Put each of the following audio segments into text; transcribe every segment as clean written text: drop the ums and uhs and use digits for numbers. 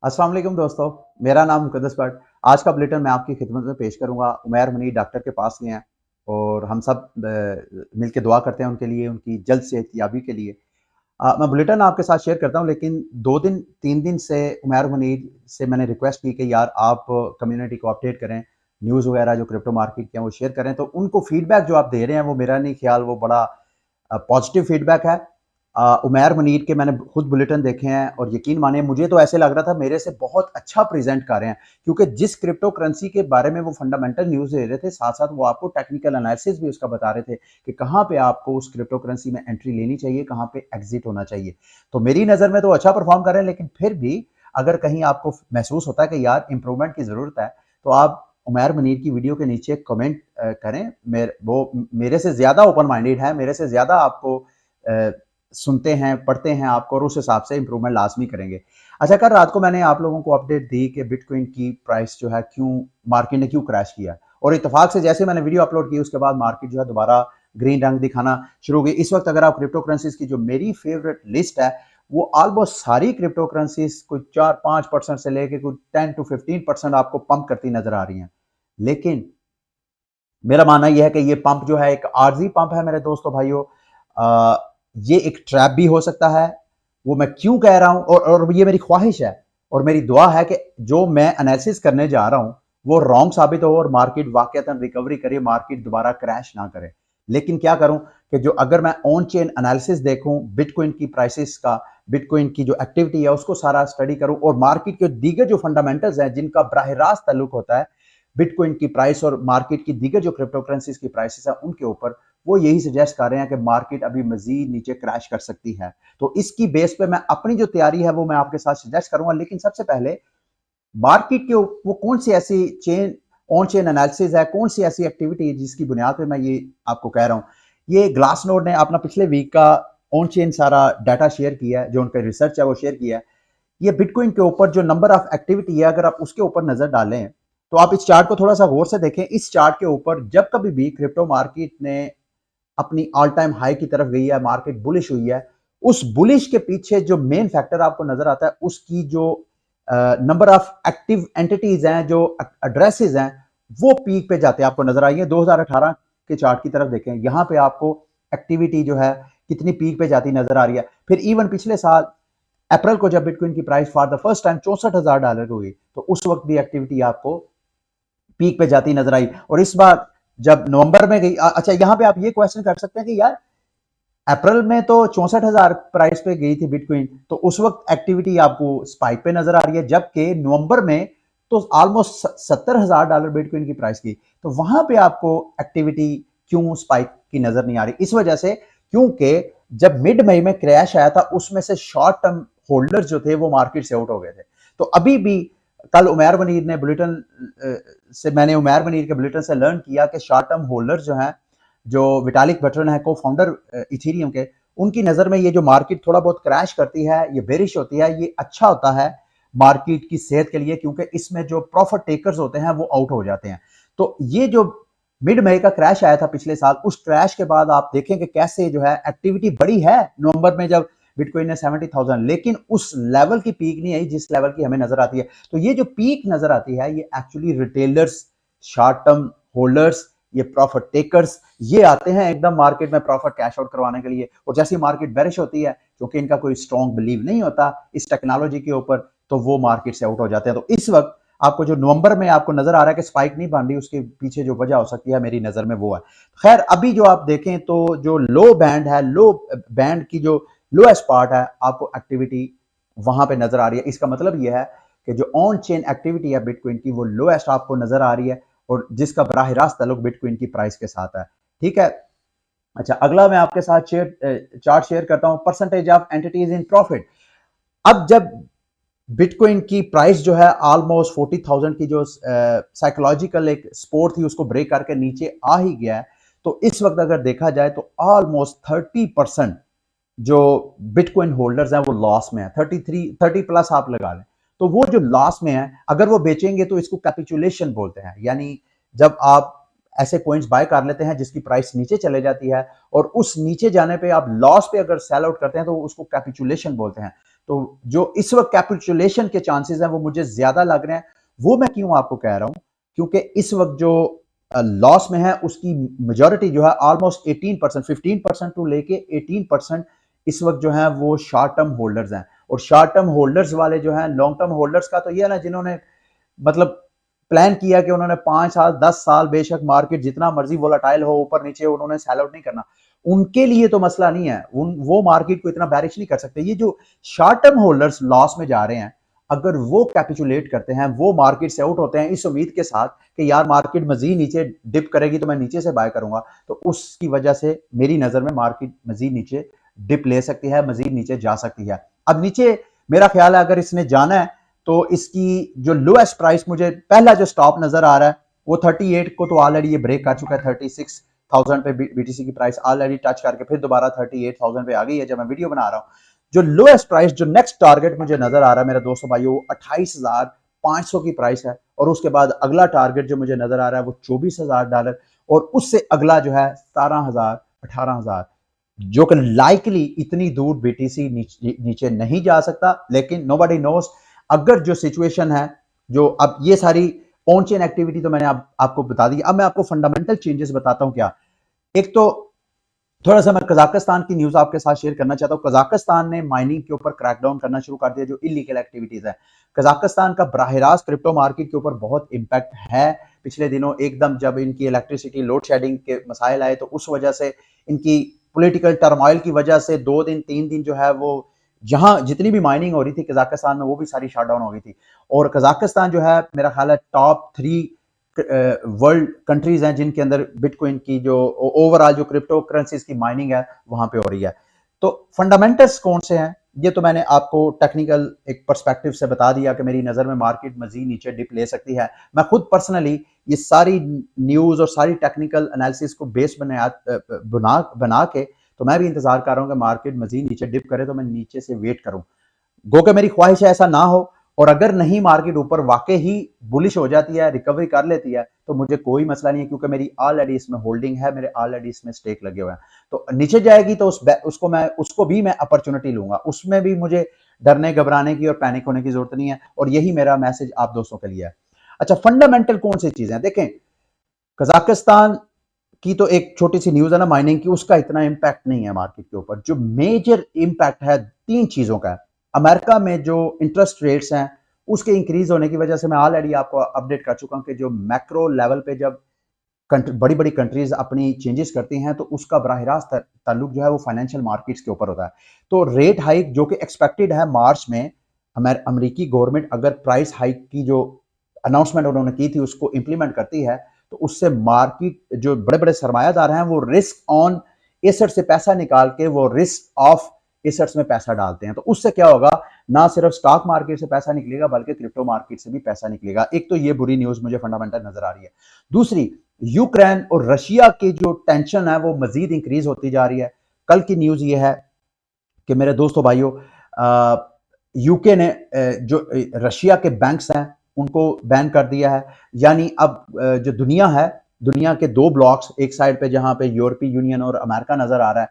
अस्सलाम वालेकुम दोस्तों, मेरा नाम मुक़द्दस भट्ट। आज का बुलेटिन मैं आपकी खिदमत में पेश करूँगा। उमैर मुनीर डॉक्टर के पास गए हैं और हम सब मिल के दुआ करते हैं उनके लिए, उनकी जल्द सेहतयाबी के लिए। मैं बुलेटिन आपके साथ शेयर करता हूँ, लेकिन 2 दिन 3 दिन से उमैर मुनीर से मैंने रिक्वेस्ट की कि यार आप कम्युनिटी को अपडेट करें, न्यूज़ वगैरह जो क्रिप्टो मार्केट के हैं वो शेयर करें। तो उनको फीडबैक जो आप दे रहे हैं वो मेरा नहीं ख्याल वो बड़ा पॉजिटिव फीडबैक है। उमैर मुनीर के मैंने खुद बुलेटिन देखे हैं और यकीन मानिए मुझे तो ऐसे लग रहा था मेरे से बहुत अच्छा प्रेजेंट कर रहे हैं, क्योंकि जिस क्रिप्टो करेंसी के बारे में वो फंडामेंटल न्यूज़ दे रहे थे, साथ-साथ वो आपको टेक्निकल एनालिसिस भी उसका बता रहे थे कि कहाँ पे आपको उस क्रिप्टो करेंसी में एंट्री लेनी चाहिए, कहाँ पे एग्ज़िट होना चाहिए। तो मेरी नज़र में तो अच्छा परफ़ॉर्म कर रहे हैं, लेकिन फिर भी अगर कहीं आपको महसूस होता है कि यार इम्प्रूवमेंट की ज़रूरत है, तो आप उमैर मुनीर की वीडियो के नीचे कमेंट करें। वो मेरे से ज़्यादा ओपन माइंडेड है, मेरे से ज़्यादा आपको अ, सुनते हैं, पढ़ते हैं आपको और उस हिसाब से इंप्रूवमेंट लाज़मी करेंगे। अच्छा, कल रात को मैंने आप लोगों को अपडेट दी कि बिटकॉइन की प्राइस जो है मार्केट ने क्यों क्रैश किया, और इत्तेफाक से जैसे मैंने वीडियो अपलोड की उसके बाद मार्केट जो है दोबारा ग्रीन रंग दिखाना शुरू हो गई। इस वक्त अगर आप क्रिप्टो करेंसीज़ की जो मेरी फेवरेट लिस्ट है, वो ऑलमोस्ट सारी क्रिप्टो करेंसीज़ कोई 4-5% से लेके कोई 10 टू 15% आपको पंप करती नज़र आ रही हैं। लेकिन मेरा मानना यह है कि ये पंप जो है एक आर्जी पंप है मेरे दोस्तों भाइयों। ये एक ट्रैप भी हो सकता है। वो मैं क्यों कह रहा हूं, और ये मेरी ख्वाहिश है और मेरी दुआ है कि जो मैं एनालिसिस करने जा रहा हूं वो रॉन्ग साबित हो और मार्केट वाकईतन रिकवरी करे, मार्केट दोबारा क्रैश ना करे। लेकिन क्या करूं कि जो अगर मैं ऑन चेन एनालिसिस देखूं बिटकॉइन की प्राइसेस का, बिटकॉइन की जो एक्टिविटी है उसको सारा स्टडी करूं और मार्केट के दीगर जो फंडामेंटल्स हैं जिनका बराह रास्त ताल्लुक होता है बिटकॉइन की प्राइस और मार्केट की दीगर जो क्रिप्टो करेंसीज की प्राइसेस है उनके ऊपर, वो यही सजेस्ट कर रहे हैं कि मार्केट अभी मजीद नीचे क्रैश कर सकती है। तो इसकी बेस पे मैं अपनी जो तैयारी है वो मैं आपके साथ सजेस्ट करूंगा। लेकिन सबसे पहले मार्केट के वो कौन सी ऐसी चेन ऑन चेन एनालिसिस है, कौन सी ऐसी एक्टिविटी है जिसकी बुनियाद पे मैं ये आपको कह रहा हूँ। ये ग्लास नोड ने अपना पिछले वीक का ऑन चेन सारा डाटा शेयर किया है, जो उनका रिसर्च है वो शेयर किया है। ये बिटकॉइन के ऊपर जो नंबर ऑफ एक्टिविटी है अगर आप उसके ऊपर नजर डालें तो आप इस चार्ट को थोड़ा सा गौर से देखें। इस चार्ट के ऊपर जब कभी भी क्रिप्टो मार्केट ने अपनी ऑल टाइम हाई की तरफ गई है, मार्केट बुलिश हुई है, उस बुलिश के पीछे जो मेन फैक्टर आपको नजर आता है उसकी जो नंबर ऑफ एक्टिव एंटिटीज हैं, जो एड्रेसेस हैं, वो पीक पे जाते हैं आपको नजर आई है। 2018 के चार्ट की तरफ देखें, यहां पे आपको एक्टिविटी जो है कितनी पीक पे जाती नजर आ रही है। फिर इवन पिछले साल अप्रैल को जब बिटकॉइन की price for the first time $64 हुई, तो उस वक्त भी एक्टिविटी आपको पीक पे जाती नजर आई। और इस बार जब नवंबर में गई, अच्छा यहां पे आप ये क्वेश्चन कर सकते हैं कि यार अप्रैल में तो 64,000 प्राइस पे गई थी बिटकॉइन, तो उस वक्त एक्टिविटी आपको स्पाइक पे नजर आ रही है, जबकि नवंबर में तो ऑलमोस्ट $70,000 बिटकॉइन की प्राइस की, तो वहां पे आपको एक्टिविटी क्यों स्पाइक की नजर नहीं आ रही? इस वजह से क्योंकि जब मिड मई में क्रैश आया था उसमें से शॉर्ट टर्म होल्डर्स जो थे वो मार्केट से आउट हो गए थे। तो अभी भी कल उमैर मनीर ने बुलेटिन से मैंने उमैर मनीर के बुलेटिन से लर्न किया कि शॉर्ट टर्म होल्डर्स जो हैं, जो विटालिक बटरन है को फाउंडर इथेरियम के, उनकी नज़र में ये जो मार्केट थोड़ा बहुत क्रैश करती है, ये बेरिश होती है, ये अच्छा होता है मार्केट की सेहत के लिए, क्योंकि इसमें जो प्रॉफिट टेकर्स होते हैं वो आउट हो जाते हैं। तो ये जो मिड मई का क्रैश आया था पिछले साल, उस क्रैश के बाद आप देखें कि कैसे जो है एक्टिविटी बड़ी है नवंबर में जब बिटकॉइन ने 70,000, लेकिन उस लेवल की पीक नहीं आई जिस लेवल की हमें नजर आती है। तो ये जो पीक नजर आती है ये actually retailers, short term holders, ये प्रॉफिट टेकर्स, ये आते हैं एकदम मार्केट में प्रॉफिट कैश आउट करवाने के लिए। और जैसी मार्केट बेरिश होती है, क्योंकि इनका कोई स्ट्रॉन्ग बिलीव नहीं होता इस टेक्नोलॉजी के ऊपर, तो वो मार्केट से आउट हो जाते हैं। तो इस वक्त आपको जो नवंबर में आपको नजर आ रहा है कि स्पाइक नहीं बन रही, उसके पीछे जो वजह हो सकती है मेरी नजर में वो है। खैर अभी जो आप देखें तो जो लो बैंड है, लो बैंड की जो लोएस्ट पार्ट है, आपको एक्टिविटी वहां पे नजर आ रही है। इसका मतलब यह है कि जो ऑन चेन एक्टिविटी है बिटकॉइन की वो लोएस्ट आपको नजर आ रही है, और जिसका बराह रास्त ताल्लुक बिटकॉइन की प्राइस के साथ है। ठीक है। अच्छा, अगला मैं आपके साथ चार्ट शेयर करता हूं, percentage of entities in profit. अब जब बिटकॉइन की प्राइस जो है ऑलमोस्ट 40,000 की जो साइकोलॉजिकल एक सपोर्ट थी उसको ब्रेक करके नीचे आ ही गया है, तो इस वक्त अगर देखा जाए तो ऑलमोस्ट 30% जो बिटकॉइन होल्डर्स हैं वो लॉस में है। 30 प्लस आप लगा लें, तो वो जो लॉस में है अगर वो बेचेंगे तो इसको कैपिचुलेशन बोलते हैं। यानी जब आप ऐसे कॉइन्स बाय कर लेते हैं जिसकी प्राइस नीचे चले जाती है और उस नीचे जाने पे आप लॉस पे अगर सेल आउट करते हैं तो उसको कैपिचुलेशन बोलते हैं। तो जो इस वक्त कैपिटुलेशन के चांसेस हैं वो मुझे ज्यादा लग रहे हैं। वो मैं क्यों आपको कह रहा हूं, क्योंकि इस वक्त जो लॉस में है उसकी मेजॉरिटी जो है ऑलमोस्ट 18%, 15% टू लेके 18% इस वक्त जो है वो शॉर्ट टर्म होल्डर्स हैं। और शॉर्ट टर्म होल्डर्स वाले जो हैं, लॉन्ग टर्म होल्डर्स का तो ये है ना, जिन्होंने मतलब प्लान किया कि उन्होंने 5 साल 10 साल बेशक मार्केट जितना मर्जी वोलाटाइल हो ऊपर नीचे, उन्होंने सेल आउट नहीं करना, उनके लिए तो मसला नहीं है, वो मार्केट को इतना बैरिश नहीं कर सकते। ये जो शॉर्ट टर्म होल्डर्स लॉस में जा रहे हैं, अगर वो कैपिचुलेट करते हैं, वो मार्केट से आउट होते हैं इस उम्मीद के साथ कि यार मार्केट मजीद नीचे डिप करेगी तो मैं नीचे से बाय करूंगा, तो उसकी वजह से मेरी नजर में मार्केट मजीद नीचे डिप ले सकती है, मजीद नीचे जा सकती है। अब नीचे मेरा ख्याल है अगर इसने जाना है तो इसकी जो लोएस्ट प्राइस, मुझे पहला जो स्टॉप नजर आ रहा है वो 38 को तो ऑलरेडी ये ब्रेक कर चुका है। 36,000 पे बीटीसी की प्राइस ऑलरेडी टच करके फिर दोबारा 38,000 पे आ गई है जब मैं वीडियो बना रहा हूं। जो लोएस्ट प्राइस, जो नेक्स्ट टारगेट मुझे नजर आ रहा है मेरे दोस्तों भाइयों, 28,500 की प्राइस है। और उसके बाद अगला टारगेट जो मुझे नजर आ रहा है वो $24,000, और उससे अगला जो है 17,000, 18,000, जो कि लाइकली इतनी दूर बीटीसी नीचे नहीं जा सकता। लेकिन नोबडी नोस, अगर जो सिचुएशन है, जो अब ये सारी ऑन चेन एक्टिविटी तो मैंने आपको बता दी। अब मैं आपको फंडामेंटल चेंजेस बताता हूं। क्या, एक तो थोड़ा सा मैं कजाकिस्तान की न्यूज आपके साथ शेयर करना चाहता हूँ। कजाकिस्तान ने माइनिंग के ऊपर क्रैकडाउन करना शुरू कर दिया, जो इलीगल एक्टिविटीज है। कजाकिस्तान का बराह रास्त क्रिप्टो मार्केट के ऊपर बहुत इंपैक्ट है। पिछले दिनों एकदम जब इनकी इलेक्ट्रिसिटी लोड शेडिंग के मसाइल आए तो उस वजह से, इनकी पॉलिटिकल टर्मोइल की वजह से 2 दिन 3 दिन जो है वो जहां जितनी भी माइनिंग हो रही थी कजाकिस्तान में वो भी सारी शट डाउन हो गई थी। और कजाकिस्तान जो है मेरा ख्याल है टॉप 3 वर्ल्ड कंट्रीज हैं जिनके अंदर बिटकॉइन की जो ओवरऑल जो क्रिप्टो करेंसीज की माइनिंग है वहां पे हो रही है। तो फंडामेंटल्स कौन से हैं, ये तो मैंने आपको टेक्निकल एक पर्सपेक्टिव से बता दिया कि मेरी नजर में मार्केट मजीद नीचे डिप ले सकती है। मैं खुद पर्सनली ये सारी न्यूज और सारी टेक्निकल एनालिसिस को बेस बना के तो मैं भी इंतजार कर रहा हूँ कि मार्केट मजीद नीचे डिप करे तो मैं नीचे से वेट करूं। गो के मेरी ख्वाहिश है ऐसा ना हो, और अगर नहीं मार्केट ऊपर वाकई ही बुलिश हो जाती है, रिकवरी कर लेती है, तो मुझे कोई मसला नहीं है, क्योंकि मेरी ऑलरेडी इसमें होल्डिंग है, मेरे ऑलरेडी इसमें स्टेक लगे हुए हैं। तो नीचे जाएगी तो उसको भी मैं अपॉर्चुनिटी लूंगा, उसमें भी मुझे डरने घबराने की और पैनिक होने की जरूरत नहीं है। और यही मेरा मैसेज आप दोस्तों के लिए है। अच्छा, फंडामेंटल कौन सी चीजें देखें, कजाकिस्तान की तो एक छोटी सी न्यूज है ना माइनिंग की, उसका इतना इंपैक्ट नहीं है मार्केट के ऊपर। जो मेजर इंपैक्ट है 3 चीजों का है। अमेरिका में जो इंटरेस्ट रेट्स हैं उसके इंक्रीज होने की वजह से, मैं ऑलरेडी आपको अपडेट कर चुका हूं कि जो मैक्रो लेवल पे जब बड़ी बड़ी कंट्रीज अपनी चेंजेस करती हैं तो उसका बराह रास्त ताल्लुक जो है वो फाइनेंशियल मार्केट्स के ऊपर होता है। तो रेट हाइक जो कि एक्सपेक्टेड है मार्च में, अमेरिकी गवर्नमेंट अगर प्राइस हाइक की जो अनाउंसमेंट उन्होंने की थी उसको इंप्लीमेंट करती है, तो उससे मार्केट जो बड़े बड़े सरमायादार हैं वो रिस्क ऑन एसेट से पैसा निकाल के वो रिस्क ऑफ एसेट्स में पैसा डालते हैं। तो उससे क्या होगा, ना सिर्फ स्टॉक मार्केट से पैसा निकलेगा बल्कि क्रिप्टो मार्केट से भी पैसा निकलेगा। एक तो ये बुरी न्यूज मुझे फंडामेंटल नजर आ रही है। दूसरी, यूक्रेन और रशिया की जो टेंशन है वो मजीद इंक्रीज होती जा रही है। कल की न्यूज ये है कि मेरे दोस्तों भाइयों, यूके ने जो रशिया के बैंक्स हैं उनको बैन कर दिया है। यानी अब जो दुनिया है, दुनिया के 2 ब्लॉक्स, एक साइड पे जहां पे यूरोपीय यूनियन और अमेरिका नजर आ रहा है,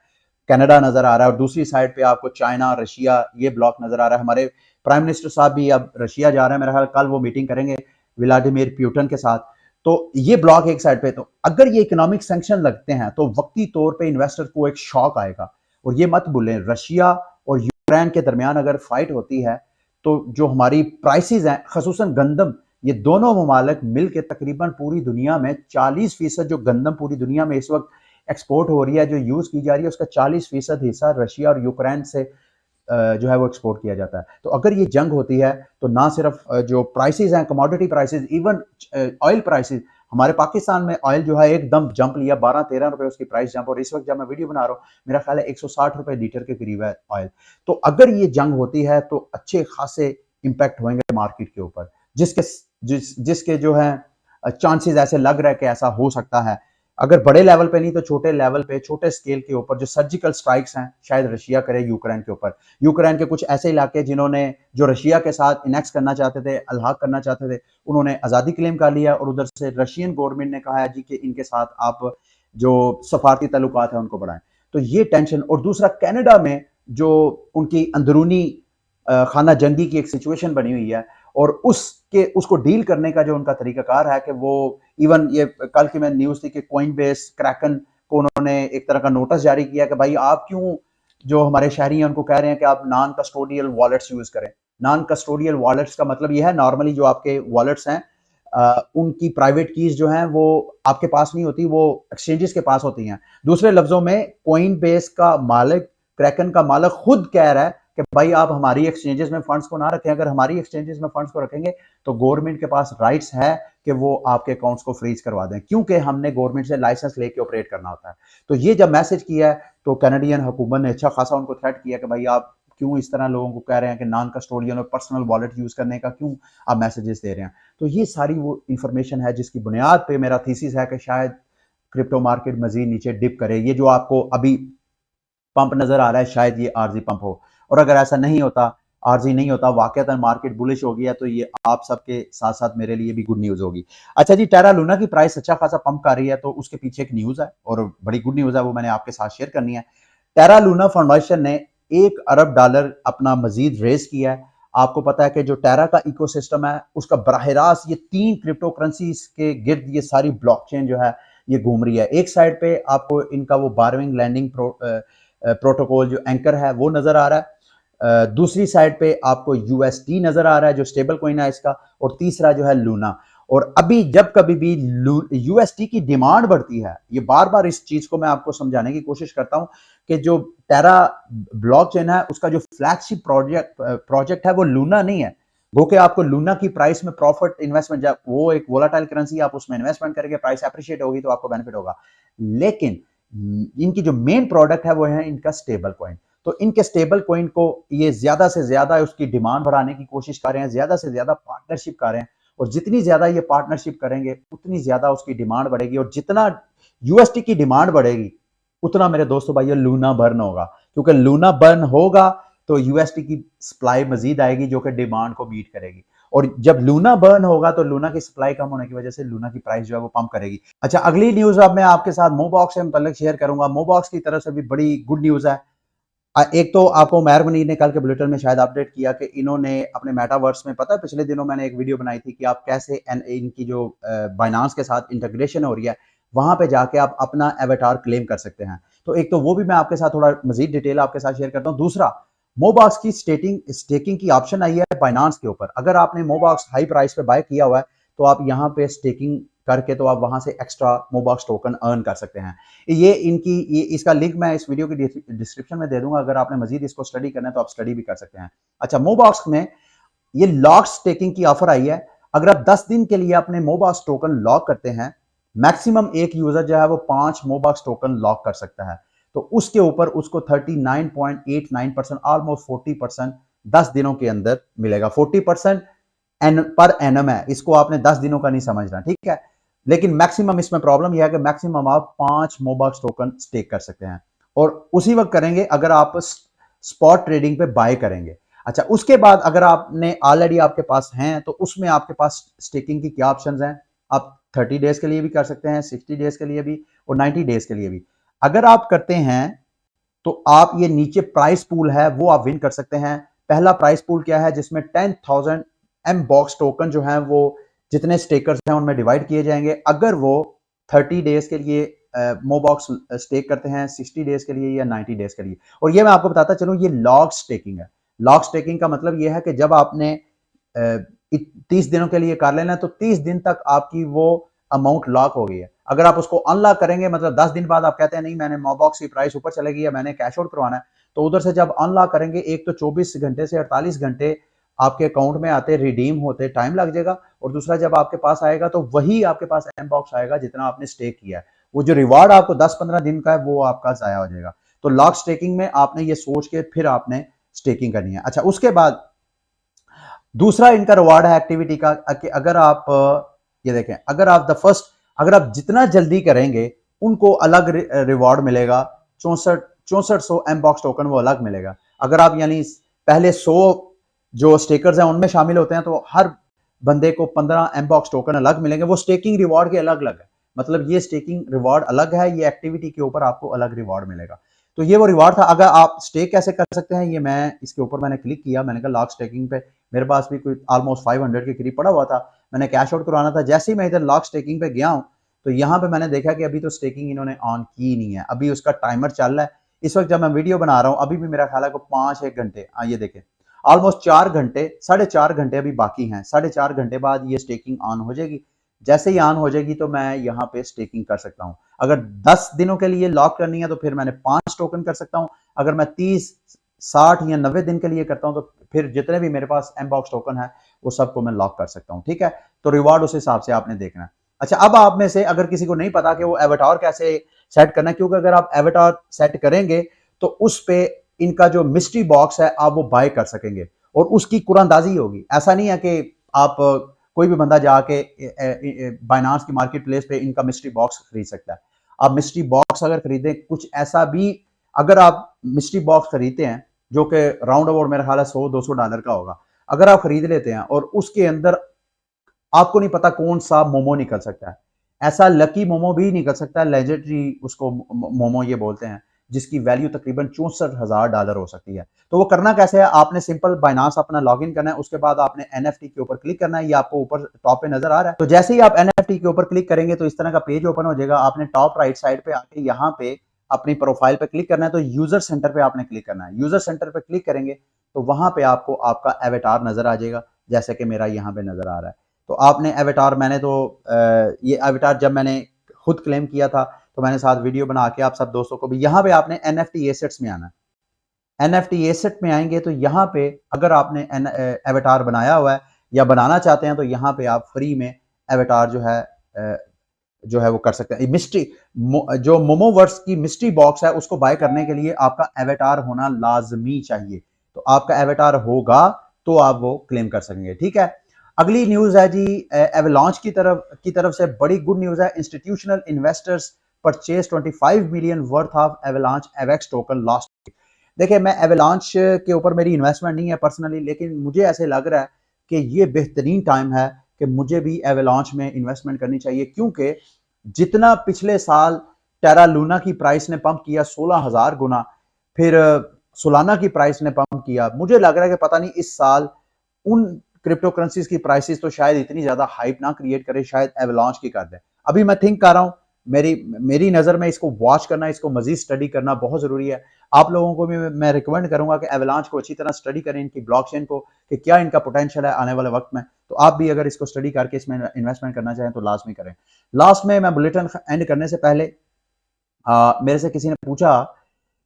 कनाडा नजर आ रहा है, और दूसरी साइड पे आपको चाइना, रशिया, ये ब्लॉक नजर आ रहा है। हमारे प्राइम मिनिस्टर साहब भी अब रशिया जा रहे हैं, मेरा ख्याल कल वो मीटिंग करेंगे व्लादिमीर पुतिन के साथ। तो ये ब्लॉक एक साइड पे, तो अगर ये इकोनॉमिक सैंक्शन लगते हैं तो वक्ती तौर पे इन्वेस्टर को एक शॉक आएगा। और ये मत भूलें, रशिया और यूक्रेन के दरमियान अगर फाइट होती है तो जो हमारी प्राइसेस हैं, खसूसन गंदम, ये दोनों ममालिक मिलकर तकरीबन पूरी दुनिया में 40% जो गंदम पूरी दुनिया में इस वक्त एक्सपोर्ट हो रही है, जो यूज की जा रही है, उसका 40% हिस्सा रशिया और यूक्रेन से जो है वो एक्सपोर्ट किया जाता है। तो अगर ये जंग होती है तो ना सिर्फ जो प्राइसेस हैं, commodity prices, even oil prices, हमारे पाकिस्तान में ऑयल जो है एकदम जंप लिया, 12-13 रुपए उसकी प्राइस जंप, और इस वक्त जब मैं वीडियो बना रहा हूँ मेरा ख्याल है 160 रुपए लीटर के करीब है ऑयल। तो अगर ये जंग होती है तो अच्छे खासे इंपैक्ट होंगे मार्केट के ऊपर, जिसके जो है चांसेस ऐसे लग रहा है कि ऐसा हो सकता है। अगर बड़े लेवल पे नहीं तो छोटे लेवल पे, छोटे स्केल के ऊपर जो सर्जिकल स्ट्राइक्स हैं शायद रशिया करे यूक्रेन के ऊपर। यूक्रेन के कुछ ऐसे इलाके जिन्होंने जो रशिया के साथ इनेक्स करना चाहते थे, अलहाक करना चाहते थे, उन्होंने आज़ादी क्लेम कर लिया, और उधर से रशियन गवर्नमेंट ने कहा है जी कि इनके साथ आप जो सफारती ताल्लुकात हैं उनको बढ़ाएं। तो ये टेंशन। और दूसरा, कनाडा में जो उनकी अंदरूनी खाना जंगी की एक सिचुएशन बनी हुई है और उसको डील करने का जो उनका तरीकाकार है कि वो इवन ये कल की मैं न्यूज़ थी कि कोइनबेस, क्रैकन को उन्होंने एक तरह का नोटिस जारी किया कि भाई आप क्यों जो हमारे शहरी हैं उनको कह रहे हैं कि आप नॉन कस्टोडियल वॉलेट्स यूज़ करें। नॉन कस्टोडियल वॉलेट्स का मतलब ये है नॉर्मली जो आपके वॉलेट्स हैं उनकी प्राइवेट कीज़ जो हैं वो आपके पास नहीं होती, वो एक्सचेंजेस के पास होती हैं। दूसरे लफ्ज़ों में कोइनबेस का मालिक, क्रैकन का मालिक खुद कह रहा है कि भाई आप हमारी एक्सचेंजेस में फंड्स को ना रखें। अगर हमारी एक्सचेंजेस में फंड्स को रखेंगे तो गवर्नमेंट के पास राइट्स है कि वो आपके अकाउंट्स को फ्रीज करवा दें, क्योंकि हमने गवर्नमेंट से लाइसेंस लेके ऑपरेट करना होता है। तो ये जब मैसेज किया है तो कैनेडियन हुकूमत ने अच्छा खासा उनको थ्रेट किया कि भाई आप क्यों इस तरह लोगों को कह रहे हैं कि नॉन कस्टोडियन और पर्सनल वॉलेट यूज करने का क्यों आप मैसेजेस दे रहे हैं। तो ये सारी वो इंफॉर्मेशन है जिसकी बुनियाद पे मेरा थीसिस है कि शायद क्रिप्टो मार्केट मजीद नीचे डिप करे। ये जो आपको अभी पंप नजर आ रहा है शायद ये आरजी पंप हो, और अगर ऐसा नहीं होता, आरजी नहीं होता, वाकई मार्केट बुलिश हो गया, तो ये आप सबके साथ साथ मेरे लिए भी गुड न्यूज होगी। अच्छा जी, टेरा लूना की प्राइस अच्छा खासा पंप कर रही है, तो उसके पीछे एक न्यूज है और बड़ी गुड न्यूज है, वो मैंने आपके साथ शेयर करनी है। टेरा लूना फाउंडेशन ने $1 अरब अपना मजीद रेज किया है। आपको पता है कि जो टेरा का इकोसिस्टम है उसका बराह रास्त ये 3 क्रिप्टो करेंसीज के गिर्द ये सारी ब्लॉकचेन जो है ये घूम रही है। एक साइड पे आपको इनका वो बारविंग लैंडिंग प्रोटोकॉल जो एंकर है वो नजर आ रहा है, दूसरी साइड पे आपको यूएसटी नजर आ रहा है जो स्टेबल कॉइन है इसका, और तीसरा जो है लूना। और अभी जब कभी भी यूएसटी की डिमांड बढ़ती है, ये बार बार इस चीज को मैं आपको समझाने की कोशिश करता हूं कि जो टेरा ब्लॉकचेन है उसका जो फ्लैगशिप प्रोजेक्ट है वो लूना नहीं है। वो कि आपको लूना की प्राइस में प्रॉफिट इन्वेस्टमेंट, जब वो एक वोलाटाइल करेंसी आप उसमें इन्वेस्टमेंट करके प्राइस अप्रिशिएट होगी तो आपको बेनिफिट होगा, लेकिन इनकी जो मेन प्रोडक्ट है वो है इनका स्टेबल कॉइन। तो इनके स्टेबल कॉइन को ये ज्यादा से ज्यादा उसकी डिमांड बढ़ाने की कोशिश कर रहे हैं, ज्यादा से ज्यादा पार्टनरशिप कर रहे हैं, और जितनी ज्यादा ये पार्टनरशिप करेंगे उतनी ज्यादा उसकी डिमांड बढ़ेगी, और जितना यूएसटी की डिमांड बढ़ेगी उतना मेरे दोस्तों भाइयों लूना बर्न होगा, क्योंकि लूना बर्न होगा तो यूएसटी की सप्लाई मजीद आएगी जो कि डिमांड को मीट करेगी, और जब लूना बर्न होगा तो लूना की सप्लाई कम होने की वजह से लूना की प्राइस जो है वो पंप करेगी। अच्छा, अगली न्यूज अब मैं आपके साथ मोबॉक्स से मुतल्लिक शेयर करूंगा। मोबॉक्स की तरफ से भी बड़ी गुड न्यूज है। एक तो आपको उमैर मुनीर ने कल के बुलेटिन में शायद अपडेट किया कि इन्होंने अपने मेटावर्स में, पता है पिछले दिनों मैंने एक वीडियो बनाई थी कि आप कैसे इनकी जो बाइनांस के साथ इंटीग्रेशन हो रही है वहां पे जाके आप अपना एवेटार क्लेम कर सकते हैं। तो एक तो वो भी मैं आपके साथ थोड़ा मजीद डिटेल आपके साथ शेयर करता हूँ। दूसरा, मोबॉक्स की स्टेकिंग की ऑप्शन आई है बाइनांस के ऊपर। अगर आपने मोबॉक्स हाई प्राइस पे बाय किया हुआ है तो आप यहाँ पे स्टेकिंग करके तो आप वहां से एक्स्ट्रा मोबॉक्स टोकन अर्न कर सकते हैं। ये इसका लिंक मैं इस वीडियो की डिस्क्रिप्शन में दे दूंगा, अगर आपने मजीद इसको स्टडी करना है तो आप स्टडी भी कर सकते हैं। अच्छा, मोबॉक्स में ये लॉक स्टेकिंग की ऑफर आई है। अगर आप 10 दिन के लिए अपने मोबॉक्स टोकन लॉक करते हैं, मैक्सिमम एक यूजर जो है वो 5 मोबॉक्स टोकन लॉक कर सकता है, तो उसके ऊपर उसको 39.89%, ऑलमोस्ट 40% 10 दिनों के अंदर मिलेगा। 40% पर एनम है, इसको आपने 10 दिनों का नहीं समझना, ठीक है। लेकिन मैक्सिमम इसमें प्रॉब्लम यह है कि मैक्सिमम आप 5 मोबॉक्स टोकन स्टेक कर सकते हैं, और उसी वक्त करेंगे अगर आप स्पॉट ट्रेडिंग पे बाय करेंगे। अच्छा, उसके बाद अगर आपने ऑलरेडी आपके पास हैं तो उसमें आपके पास स्टेकिंग की क्या ऑप्शंस हैं। आप 30 डेज के लिए भी कर सकते हैं, 60 डेज के लिए भी, और 90 डेज के लिए भी। अगर आप करते हैं तो आप ये नीचे प्राइस पूल है वो आप विन कर सकते हैं। पहला प्राइस पूल क्या है, जिसमें 10,000 एम बॉक्स टोकन जो है वो जितने स्टेकर्स हैं उनमें डिवाइड किए जाएंगे। अगर वो 30 डेज के लिए मोबॉक्स स्टेक करते हैं, 60 डेज के लिए या 90 डेज के लिए। और ये मैं आपको बताता चलूं, ये लॉग स्टेकिंग है। लॉग स्टेकिंग का मतलब ये है कि जब आपने 30 दिनों के लिए कर लेना तो 30 दिन तक आपकी वो अमाउंट लॉक हो गई है। अगर आप उसको अनलॉक करेंगे, मतलब 10 दिन बाद आप कहते हैं नहीं मैंने मोबॉक्स की प्राइस ऊपर चलेगी या मैंने कैश आउट करवाना है, तो उधर से जब अनलॉक करेंगे एक तो 24 घंटे से 48 घंटे आपके अकाउंट में आते रिडीम होते टाइम लग जाएगा, और दूसरा जब आपके पास आएगा तो वही आपके पास एम बॉक्स आएगा जितना आपने स्टेक किया है। वो जो रिवार्ड आपको 10-15 दिन का है वो आपका जाया हो जाएगा। तो लॉक स्टेकिंग में आपने ये सोच के फिर आपने स्टेकिंग करनी है। अच्छा, उसके बाद दूसरा इनका रिवार्ड है एक्टिविटी का कि अगर आप ये देखें, अगर आप जितना जल्दी करेंगे उनको अलग रिवॉर्ड मिलेगा। 6400 एम बॉक्स टोकन वो अलग मिलेगा। अगर आप यानी पहले 100 जो स्टेकर्स हैं उनमें शामिल होते हैं तो हर बंदे को 15 एम बॉक्स टोकन अलग मिलेंगे। वो स्टेकिंग रिवॉर्ड के अलग अलग है, मतलब ये स्टेकिंग रिवॉर्ड अलग है, ये एक्टिविटी के ऊपर आपको अलग रिवॉर्ड मिलेगा। तो ये वो रिवार्ड था। अगर आप स्टेक कैसे कर सकते हैं, ये मैं इसके ऊपर मैंने क्लिक किया, मैंने कहा लॉक स्टेकिंग पे, मेरे पास भी कोई ऑलमोस्ट 500 के करीब पड़ा हुआ था, मैंने कैश आउट करवाना था। जैसे ही मैं इधर लॉक स्टेकिंग पे गया हूँ, तो यहाँ पे मैंने देखा कि अभी तो स्टेकिंग इन्होंने ऑन की नहीं है, अभी उसका टाइमर चल रहा है। इस वक्त जब मैं वीडियो बना रहा हूँ, अभी भी मेरा ख्याल है को 5-1 घंटे, ये देखें ऑलमोस्ट 4 घंटे, 4.5 घंटे अभी बाकी हैं। 4.5 घंटे बाद ये स्टेकिंग ऑन हो जाएगी। जैसे ही ऑन हो जाएगी तो मैं यहाँ पे स्टेकिंग कर सकता हूँ। अगर 10 दिनों के लिए लॉक करनी है तो फिर मैंने 5 टोकन कर सकता हूँ। अगर मैं 30, 60 या 90 दिन के लिए करता हूँ तो फिर जितने भी मेरे पास एमबॉक्स टोकन है वो सबको मैं लॉक कर सकता हूँ। ठीक है, तो रिवार्ड उस हिसाब से आपने देखना है। अच्छा, अब आप में से अगर किसी को नहीं पता कि वो एवटार कैसे सेट करना है, क्योंकि अगर आप एवटार सेट करेंगे तो उस पे इनका जो मिस्ट्री बॉक्स है आप वो बाय कर सकेंगे और उसकी कुरानदाजी होगी। ऐसा नहीं है कि आप कोई भी बंदा जाके बाइनांस की मार्केट प्लेस पे इनका मिस्ट्री बॉक्स खरीद सकता है। आप मिस्ट्री बॉक्स अगर खरीदें, कुछ ऐसा भी अगर आप मिस्ट्री बॉक्स खरीदते हैं जो कि राउंड अबाउट मेरा ख्याल है $100-200 का होगा, अगर आप खरीद लेते हैं और उसके अंदर आपको नहीं पता कौन सा मोमो निकल सकता है। ऐसा लकी मोमो भी निकल सकता है, लेजेंडरी उसको मोमो ये बोलते हैं, जिसकी वैल्यू तकरीबन $64,000 हो सकती है। तो वो करना कैसे है, आपने सिंपल बाइनांस अपना लॉगिन करना है, उसके बाद आपने एनएफटी के ऊपर क्लिक करना है। ये आपको ऊपर टॉप पे नजर आ रहा है। तो जैसे ही आप एनएफटी के ऊपर क्लिक करेंगे तो इस तरह का पेज ओपन हो जाएगा। आपने टॉप राइट साइड पे आके यहाँ पे अपनी प्रोफाइल पे क्लिक करना है, तो यूजर सेंटर पे आपने क्लिक करना है। यूजर सेंटर पे क्लिक करेंगे तो वहां पे आपको आपका एवेटार नजर आ जाएगा, जैसे कि मेरा यहाँ पे नजर आ रहा है। तो आपने एवेटार, मैंने तो ये एवेटार जब मैंने खुद क्लेम किया था तो मैंने साथ वीडियो बना के आप सब दोस्तों को भी, यहाँ पे आपने एनएफटी एसेट्स में आना है। एनएफटी एसेट में आएंगे तो यहाँ पे अगर आपने एवेटार बनाया हुआ है या बनाना चाहते हैं तो यहाँ पे आप फ्री में एवेटार जो है वो कर सकते हैं। मिस्ट्री जो मोमोवर्स की मिस्ट्री बॉक्स है उसको बाय करने के लिए आपका एवेटार होना लाजमी चाहिए। तो आपका एवेटार होगा तो आप वो क्लेम कर सकेंगे। ठीक है, अगली न्यूज है जी एवलॉन्च की तरफ से बड़ी गुड न्यूज है। Institutional investors purchase 25 million worth of Avalanche AVAX token last week. देखिए, मैं एवलॉन्च के ऊपर मेरी इन्वेस्टमेंट नहीं है पर्सनली, लेकिन मुझे ऐसे लग रहा है कि ये बेहतरीन टाइम है कि मुझे भी एवलॉन्च में इन्वेस्टमेंट करनी चाहिए, क्योंकि जितना पिछले साल टेरा लूना की प्राइस ने पंप किया 16,000 गुना, फिर सोलाना की प्राइस ने पंप किया, मुझे लग रहा है कि पता नहीं इस साल उन क्रिप्टो करेंसीज की प्राइसेस तो शायद इतनी ज्यादा हाइप ना क्रिएट करे, शायद एवलॉन्च की कर दे। अभी मैं थिंक कर रहा हूं, मेरी नजर में इसको वॉच करना, इसको मजीद स्टडी करना बहुत जरूरी है। आप लोगों को भी मैं रिकमेंड करूंगा कि एवलॉन्च को अच्छी तरह स्टडी करें, इनकी ब्लॉकचेन को, कि क्या इनका पोटेंशियल है आने वाले वक्त में। तो आप भी अगर इसको स्टडी करके इसमें इन्वेस्टमेंट करना चाहें तो लाजमी करें। लास्ट में मैं बुलेटिन एंड करने से पहले मेरे से किसी ने पूछा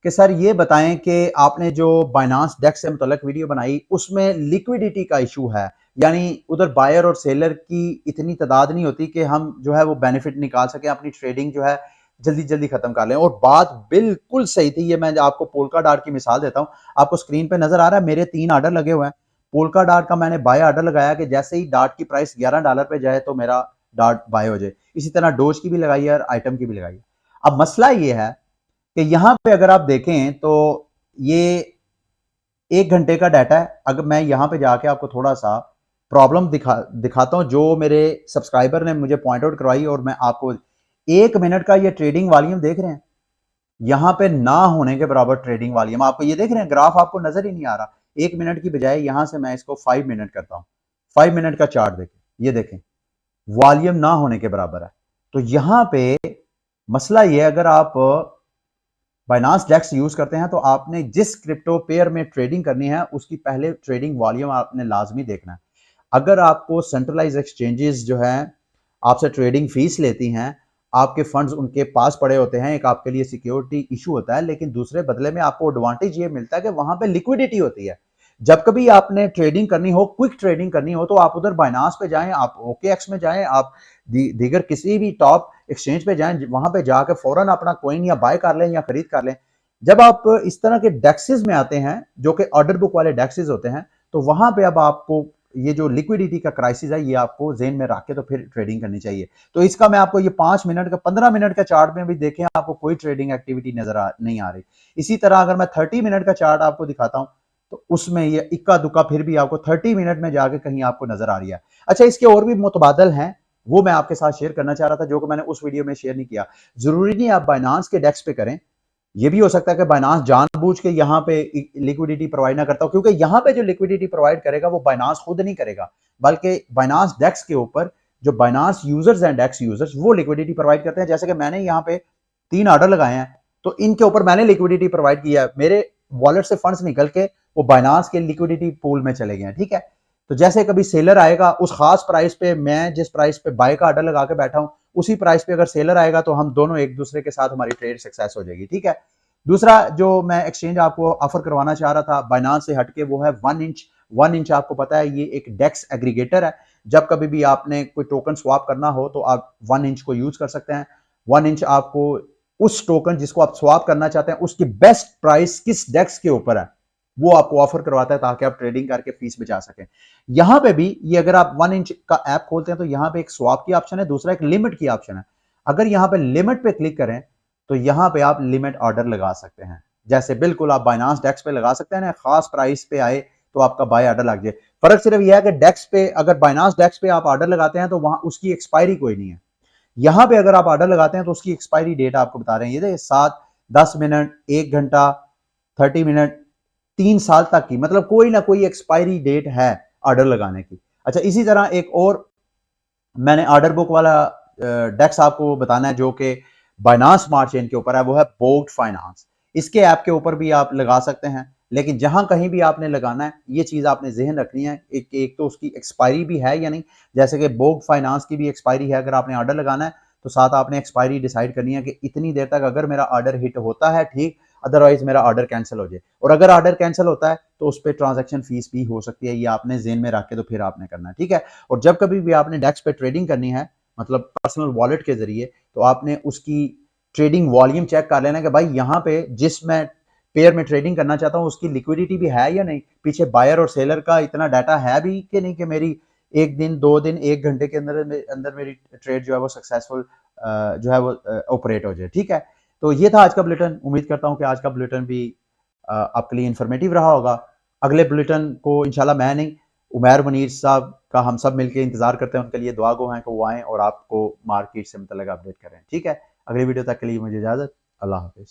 कि सर ये बताएं कि आपने जो बाइनांस डेक्स से मुतल्लिक वीडियो बनाई उसमें लिक्विडिटी का इशू है, यानी उधर बायर और सेलर की इतनी तादाद नहीं होती कि हम जो है वो बेनिफिट निकाल सकें, अपनी ट्रेडिंग जो है जल्दी जल्दी खत्म कर लें। और बात बिल्कुल सही थी। ये मैं आपको पोल्का डार्ट की मिसाल देता हूं, आपको स्क्रीन पे नजर आ रहा है मेरे 3 ऑर्डर लगे हुए हैं। पोल्का डार्ट का मैंने बाय ऑर्डर लगाया कि जैसे ही डार्ट की प्राइस $11 पे जाए तो मेरा डार्ट बाय हो जाए। इसी तरह डोज की भी लगाई है और आइटम की भी लगाई है। अब मसला ये है कि यहां पे अगर आप देखें तो ये 1 घंटे का डाटा है। अगर मैं यहां पे जाके आपको थोड़ा सा प्रॉब्लम दिखाता हूं जो मेरे सब्सक्राइबर ने मुझे पॉइंट आउट करवाई, और मैं आपको 1 मिनट का ये ट्रेडिंग वॉल्यूम देख रहे हैं, यहां पे ना होने के बराबर ट्रेडिंग वॉल्यूम आपको ये देख रहे हैं, ग्राफ आपको नजर ही नहीं आ रहा। 1 मिनट की बजाय यहां से मैं इसको 5 मिनट करता हूं, 5 मिनट का चार्ट देखें, ये देखें वॉल्यूम ना होने के बराबर है। तो यहां पे मसला ये, अगर आप बाइनांस डेक्स यूज करते हैं तो आपने जिस क्रिप्टो पेयर में ट्रेडिंग करनी है उसकी पहले ट्रेडिंग वॉल्यूम आपने लाजमी देखना है। अगर आपको सेंट्रलाइज एक्सचेंजेस जो है आपसे ट्रेडिंग फीस लेती हैं, आपके फंड्स उनके पास पड़े होते हैं, एक आपके लिए सिक्योरिटी इशू होता है, लेकिन दूसरे बदले में आपको एडवांटेज ये मिलता है कि वहां पे लिक्विडिटी होती है। जब कभी आपने ट्रेडिंग करनी हो, क्विक ट्रेडिंग करनी हो, तो आप उधर बाइनांस पे जाएं, आप ओकेएक्स में जाएं, आप दीगर किसी भी टॉप एक्सचेंज पे जाएं, वहां पे जाकर फौरन अपना कॉइन या बाय कर लें या खरीद कर लें। जब आप इस तरह के डेक्सेस में आते हैं जो कि ऑर्डर बुक वाले डेक्सेस होते हैं, तो वहां पे अब आपको ये जो लिक्विडिटी का क्राइसिस है ये आपको जेन में रख के तो फिर ट्रेडिंग करनी चाहिए। तो इसका मैं आपको ये 5 मिनट का 15 मिनट का चार्ट में भी देखें, आपको कोई ट्रेडिंग एक्टिविटी नहीं आ रही। इसी तरह अगर मैं 30 मिनट का चार्ट आपको दिखाता हूं तो उसमें ये इक्का दुक्का फिर भी आपको 30 मिनट में जाके कहीं आपको नजर आ रही है। अच्छा, इसके और भी मुतबादल हैं, वो मैं आपके साथ शेयर करना चाह रहा था जो कि मैंने उस वीडियो में शेयर नहीं किया। जरूरी नहीं आप बाइनांस के डेक्स पे करें, ये भी हो सकता है कि बाइनांस जानबूझ के यहाँ पे लिक्विडिटी प्रोवाइड ना करता हो, क्योंकि यहाँ पे जो लिक्विडिटी प्रोवाइड करेगा वो बाइनांस खुद नहीं करेगा, बल्कि बाइनांस डेक्स के ऊपर जो Binance users and DEX users वो लिक्विडिटी प्रोवाइड करते हैं। जैसे कि मैंने यहाँ पे 3 ऑर्डर लगाए हैं, तो इनके ऊपर मैंने लिक्विडिटी प्रोवाइड किया है, मेरे वॉलेट से फंड्स निकल के वो बाइनांस के लिक्विडिटी पूल में चले गए हैं, ठीक है। तो जैसे कभी सेलर आएगा उस खास प्राइस पे, मैं जिस प्राइस पे बाय का ऑर्डर लगा के बैठा हूं उसी प्राइस पे अगर सेलर आएगा तो हम दोनों एक दूसरे के साथ हमारी ट्रेड सक्सेस हो जाएगी, ठीक है। दूसरा जो मैं एक्सचेंज आपको ऑफर करवाना चाह रहा था बाइनांस से हटके, वो है 1 इंच। 1 इंच आपको पता है ये एक डेक्स एग्रीगेटर है। जब कभी भी आपने कोई टोकन स्वैप करना हो तो आप 1 इंच को यूज कर सकते हैं। 1 इंच आपको उस टोकन जिसको आप स्वैप करना चाहते हैं उसकी बेस्ट प्राइस किस डेक्स के ऊपर है वो आपको ऑफर करवाता है, ताकि आप ट्रेडिंग करके फीस बचा सकें। यहां पे भी ये अगर आप 1 इंच का ऐप खोलते हैं तो यहां पे एक स्वैप की ऑप्शन है, दूसरा एक लिमिट की ऑप्शन है। अगर यहां पे लिमिट पे क्लिक करें तो यहां पे आप लिमिट ऑर्डर लगा सकते हैं, जैसे बिल्कुल आप बाइनांस डेक्स पे लगा सकते हैं ना, खास प्राइस पे आए तो आपका बाय ऑर्डर लग जाए। फर्क सिर्फ यह है कि डेक्स पे, अगर बाइनांस डेक्स पे आप ऑर्डर लगाते हैं तो वहां उसकी एक्सपायरी कोई नहीं है। यहां पे अगर आप ऑर्डर लगाते हैं तो उसकी एक्सपायरी डेट आपको बता रहे हैं, ये 7, 10 मिनट, 1 घंटा, 30 मिनट, 3 साल तक की, मतलब कोई ना कोई एक्सपायरी डेट है ऑर्डर लगाने की। अच्छा, इसी तरह एक और मैंने ऑर्डर बुक वाला डेक्स आपको बताना है जो कि बाइनांस स्मार्ट चेन के ऊपर है, वो है बोट फाइनेंस। इसके ऐप के ऊपर भी आप लगा सकते हैं, लेकिन जहां कहीं भी आपने लगाना है ये चीज आपने जहन रखनी है, एक तो उसकी एक्सपायरी भी है या नहीं। जैसे कि बोट फाइनेंस की भी एक्सपायरी है, अगर आपने ऑर्डर लगाना है तो साथ आपने एक्सपायरी डिसाइड करनी है कि इतनी देर तक अगर मेरा ऑर्डर हिट होता है ठीक, अदरवाइज मेरा ऑर्डर कैंसिल हो जाए। और अगर ऑर्डर कैंसिल होता है तो उस पर ट्रांजेक्शन फीस भी हो सकती है, ये आपने जेन में रख के तो फिर आपने करना है, ठीक है। और जब कभी भी आपने डेक्स पे ट्रेडिंग करनी है, मतलब पर्सनल वॉलेट के जरिए, तो आपने उसकी ट्रेडिंग वॉल्यूम चेक कर लेना कि भाई यहाँ पे जिस मैं पेयर में ट्रेडिंग करना चाहता हूँ उसकी लिक्विडिटी भी है या नहीं, पीछे बायर और सेलर का इतना डाटा है भी कि नहीं, कि मेरी 1 दिन 2 दिन 1 घंटे के अंदर अंदर मेरी ट्रेड जो है वो सक्सेसफुल जो है वो ऑपरेट हो जाए, ठीक है। तो ये था आज का बुलेटिन। उम्मीद करता हूँ कि आज का बुलेटिन भी आपके लिए इंफॉर्मेटिव रहा होगा। अगले बुलेटिन को इंशाल्लाह मैं नहीं, उमैर मुनीर साहब का हम सब मिलकर इंतजार करते हैं, उनके लिए दुआ गो हैं कि वो आएँ और आपको मार्केट से मुतल्लिक अपडेट करें, ठीक है। अगली वीडियो तक के लिए मुझे इजाजत। अल्लाह हाफिज।